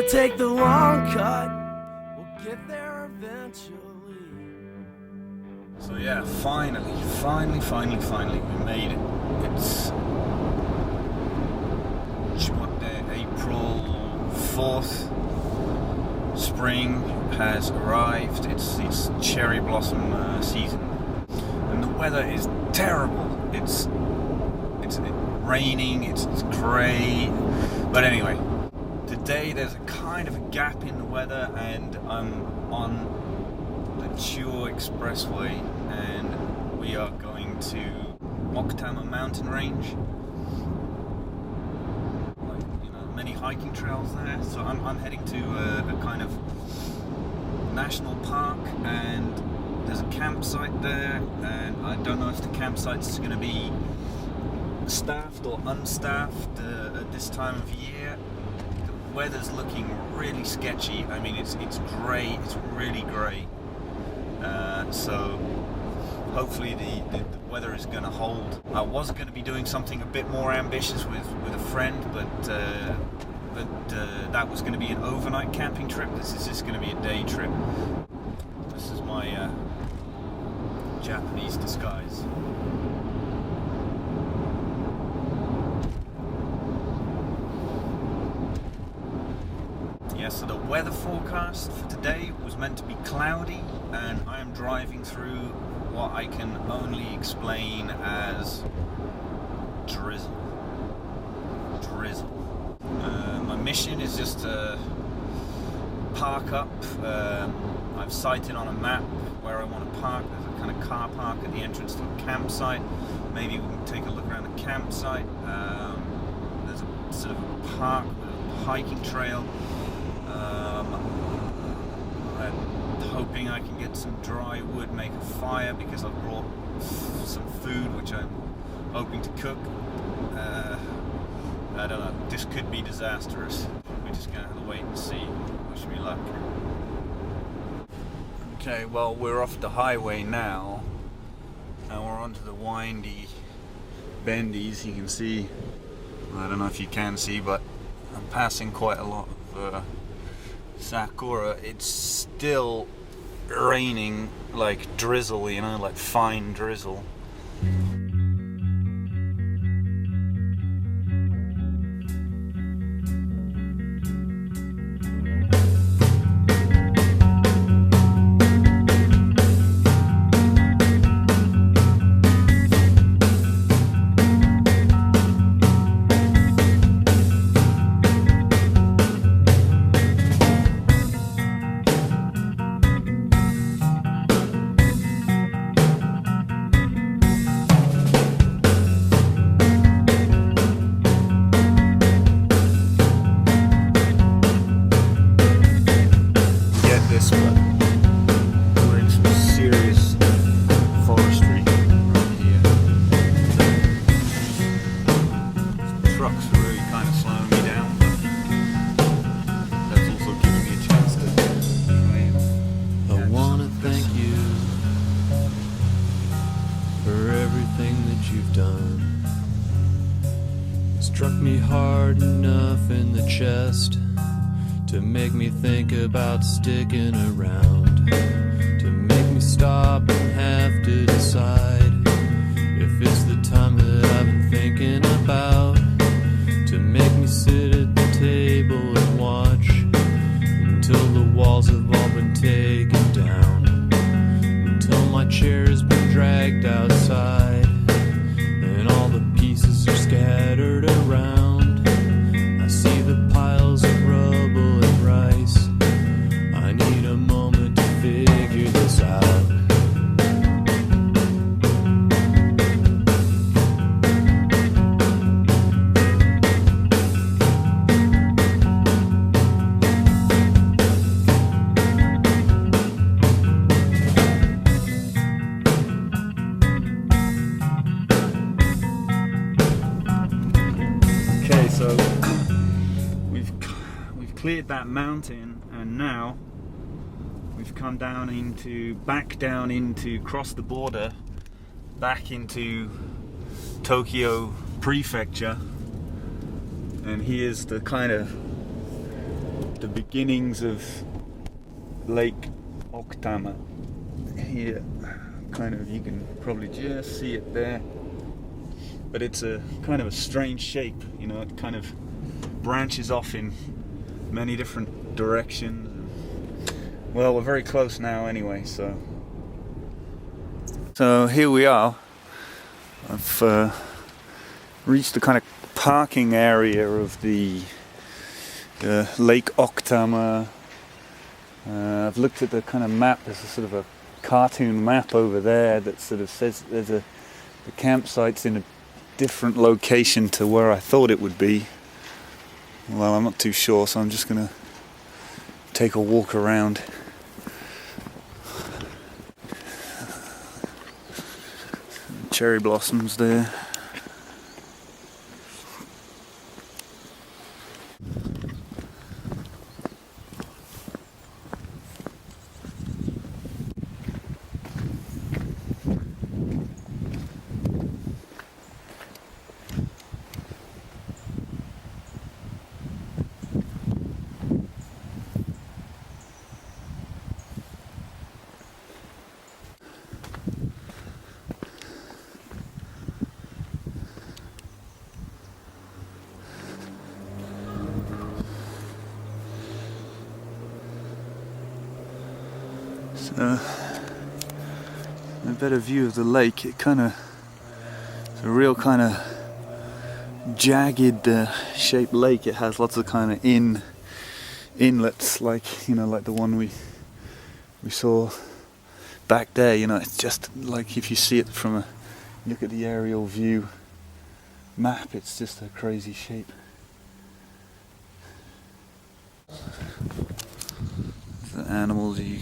gonna take the long cut. We'll get there eventually. So yeah, finally, we made it. It's what day? April 4th. Spring has arrived. It's cherry blossom season, and the weather is terrible. It's raining. It's grey. But anyway, today there's a kind of a gap in the weather, and I'm on the Chuo Expressway, and we are going to Okutama mountain range. Many hiking trails there, so I'm heading to a kind of national park, and there's a campsite there, and I don't know if the campsite's going to be staffed or unstaffed at this time of year. The weather's looking really sketchy. I mean, it's grey, it's really grey, so hopefully the weather is going to hold. I was going to be doing something a bit more ambitious with a friend, but that was going to be an overnight camping trip. This is just going to be a day trip. This is my Japanese disguise. Yeah, so the weather forecast for today was meant to be cloudy, and I am driving through what I can only explain as drizzle. My mission is just to park up. I've sighted on a map where I want to park. There's a kind of car park at the entrance to a campsite. Maybe we can take a look around the campsite. There's a sort of a park with a hiking trail. I'm hoping I can get some dry wood, make a fire, because I've brought some food which I'm hoping to cook. I don't know, this could be disastrous. We're just going to have to wait and see. Wish me luck. Okay, well, we're off the highway now, and we're onto the windy, bendies. You can see, I don't know if you can see, but I'm passing quite a lot of sakura. It's still raining, like drizzle, you know, like fine drizzle. Struck me hard enough in the chest to make me think about sticking around, to make me stop and have to decide if it's the time that I've been thinking about, to make me sit at the table and watch until the walls have all been taken down, until my chair's been dragged outside and all the pieces are scattered around. I see the piles of rubble and rice. I need a moment to figure this out. So we've cleared that mountain, and now we've come back down into cross the border back into Tokyo prefecture, and here's the kind of the beginnings of Lake Okutama. Here, kind of, you can probably just see it there. But it's a kind of a strange shape, you know, it kind of branches off in many different directions. Well, we're very close now anyway, so here we are. I've reached the kind of parking area of the Lake Okutama. I've looked at the kind of map. There's a sort of a cartoon map over there that sort of says the campsite's in a different location to where I thought it would be. Well, I'm not too sure, so I'm just gonna take a walk around. Cherry blossoms there. A better view of the lake. It's a real kind of jagged shaped lake. It has lots of kind of inlets, like, you know, like the one we saw back there. You know, it's just like, if you see it from a look at the aerial view map, it's just a crazy shape. The animals you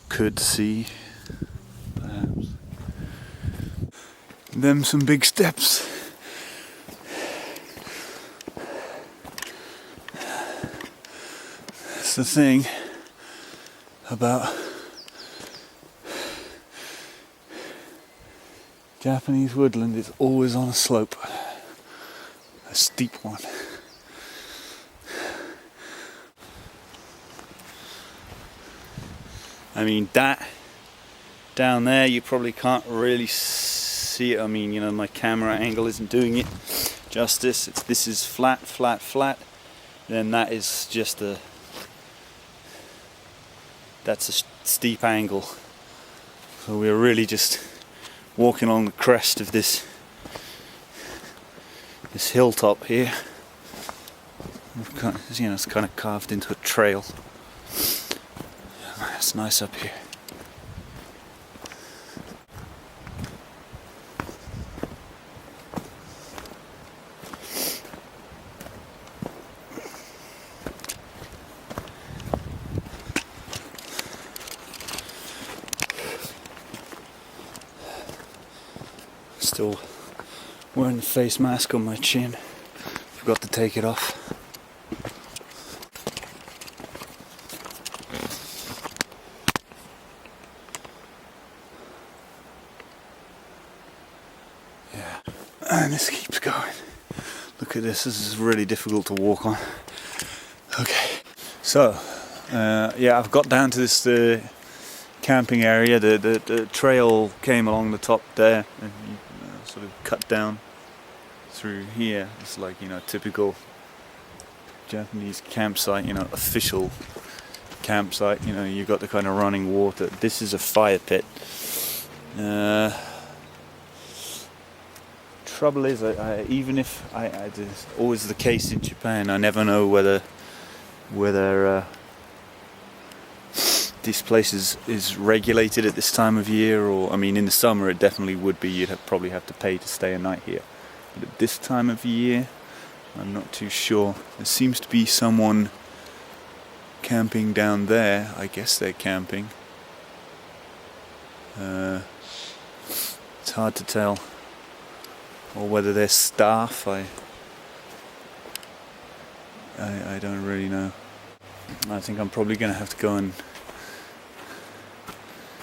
could see, perhaps. Them some big steps. That's the thing about Japanese woodland, it's always on a slope, a steep one. I mean, that down there you probably can't really see it. I mean, you know, my camera angle isn't doing it justice. This is flat, flat, flat. Then that is just that's a steep angle. So we're really just walking along the crest of this hilltop here. You know, it's kind of carved into a trail. It's nice up here. Still wearing the face mask on my chin. Forgot to take it off. And this keeps going. Look at this. This is really difficult to walk on. Okay, so yeah, I've got down to this camping area. The trail came along the top there, and you sort of cut down through here. It's like, you know, typical Japanese campsite. You know, official campsite. You know, you got the kind of running water. This is a fire pit. Trouble is, even if it's always the case in Japan, I never know whether this place is regulated at this time of year, or, I mean, in the summer it definitely would be. You'd probably have to pay to stay a night here. But at this time of year, I'm not too sure. There seems to be someone camping down there. I guess they're camping. It's hard to tell. Or whether they're staff, I don't really know. I think I'm probably going to have to go and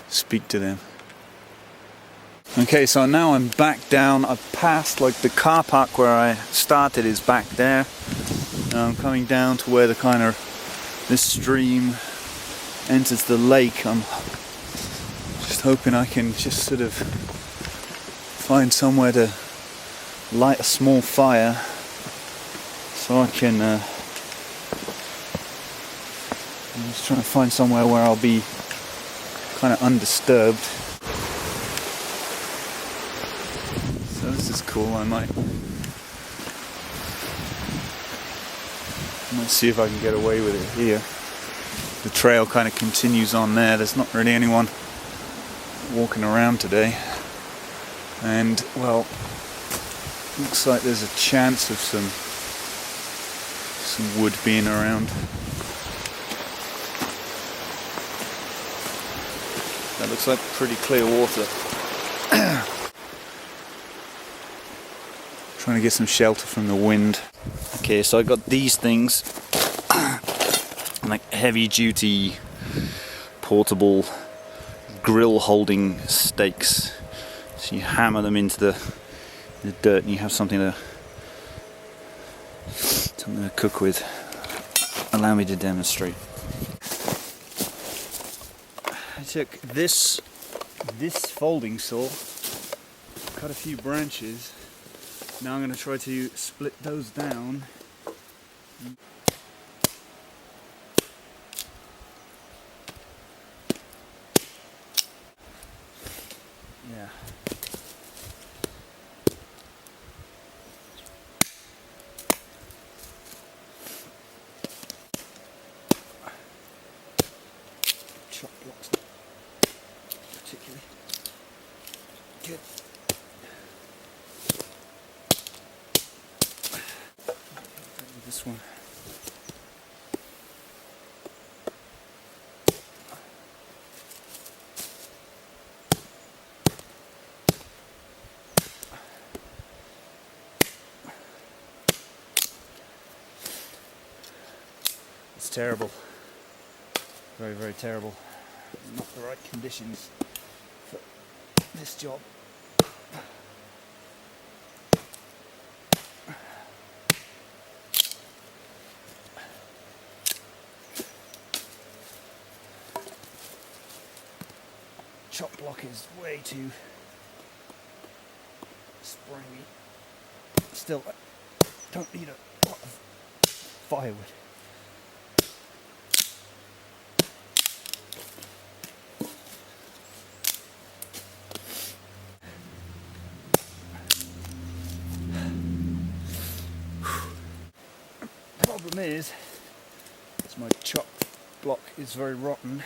speak to them. Okay, so now I'm back down. I've passed, like, the car park where I started is back there. Now I'm coming down to where this stream enters the lake. I'm just hoping I can just sort of find somewhere to light a small fire so I can I'm just trying to find somewhere where I'll be kind of undisturbed. So this is cool. I might see if I can get away with it here. The trail kind of continues on there. There's not really anyone walking around today, and well, looks like there's a chance of some wood being around. That looks like pretty clear water. Trying to get some shelter from the wind. Okay, so I got these things, like heavy duty portable grill holding stakes. So you hammer them into the dirt and you have something to cook with. Allow me to demonstrate. I took this folding saw, cut a few branches. Now I'm going to try to split those down. Yeah. Chop blocks particularly good. This one. It's terrible. Very, very terrible. Not the right conditions for this job. Chop block is way too springy. Still, I don't need a lot of firewood. Problem is my chop block is very rotten.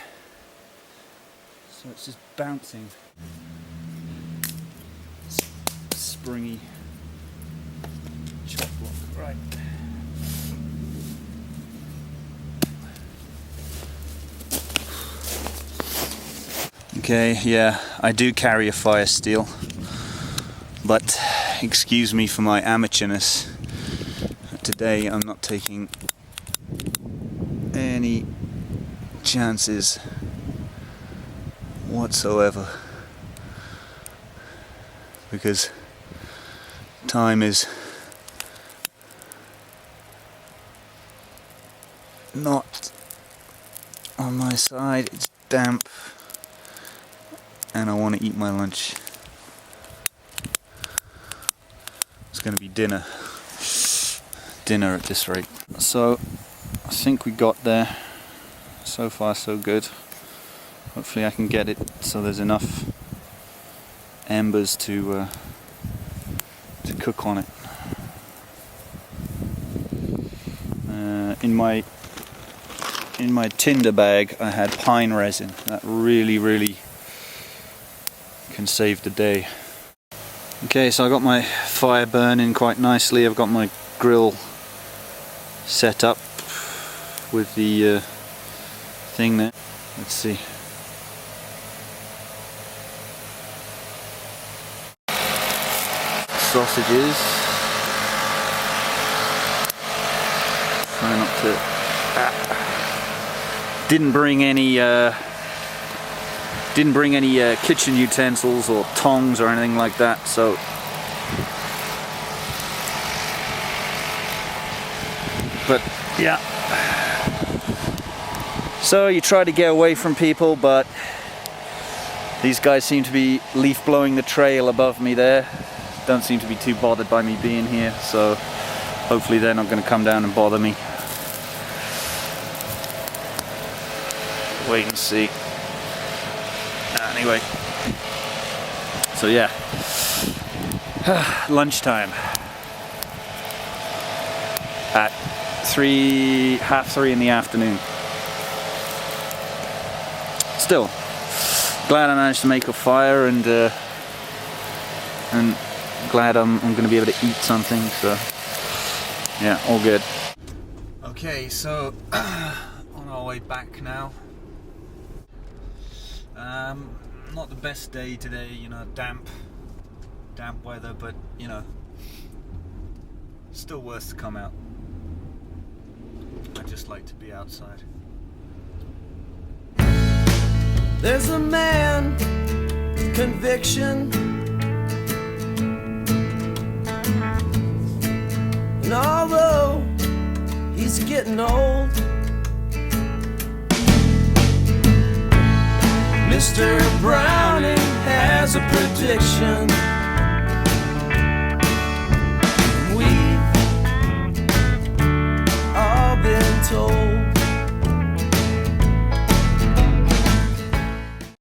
So it's just bouncing. Springy chop block, right. Okay, yeah, I do carry a fire steel, but excuse me for my amateurness. Today I'm not taking any chances whatsoever, because time is not on my side. It's damp and I want to eat my lunch. It's going to be dinner at this rate. So I think we got there. So far so good. Hopefully I can get it so there's enough embers to cook on it. In my tinder bag I had pine resin. That really can save the day. Okay, so I got my fire burning quite nicely. I've got my grill set up with the thing there. Let's see. Sausages. Try not to. Didn't bring any kitchen utensils or tongs or anything like that, so but Yeah. So you try to get away from people, but these guys seem to be leaf blowing the trail above me there. Don't seem to be too bothered by me being here, so hopefully they're not going to come down and bother me. Wait and see. Anyway, so yeah, lunchtime at 3:30 in the afternoon. Still glad I managed to make a fire, and glad I'm going to be able to eat something. So yeah, all good. Okay, so on our way back now. Not the best day today, you know, damp weather, but you know, still worth to come out. I just like to be outside. There's a man with conviction, and although he's getting old, Mr. Browning has a prediction. We've all been told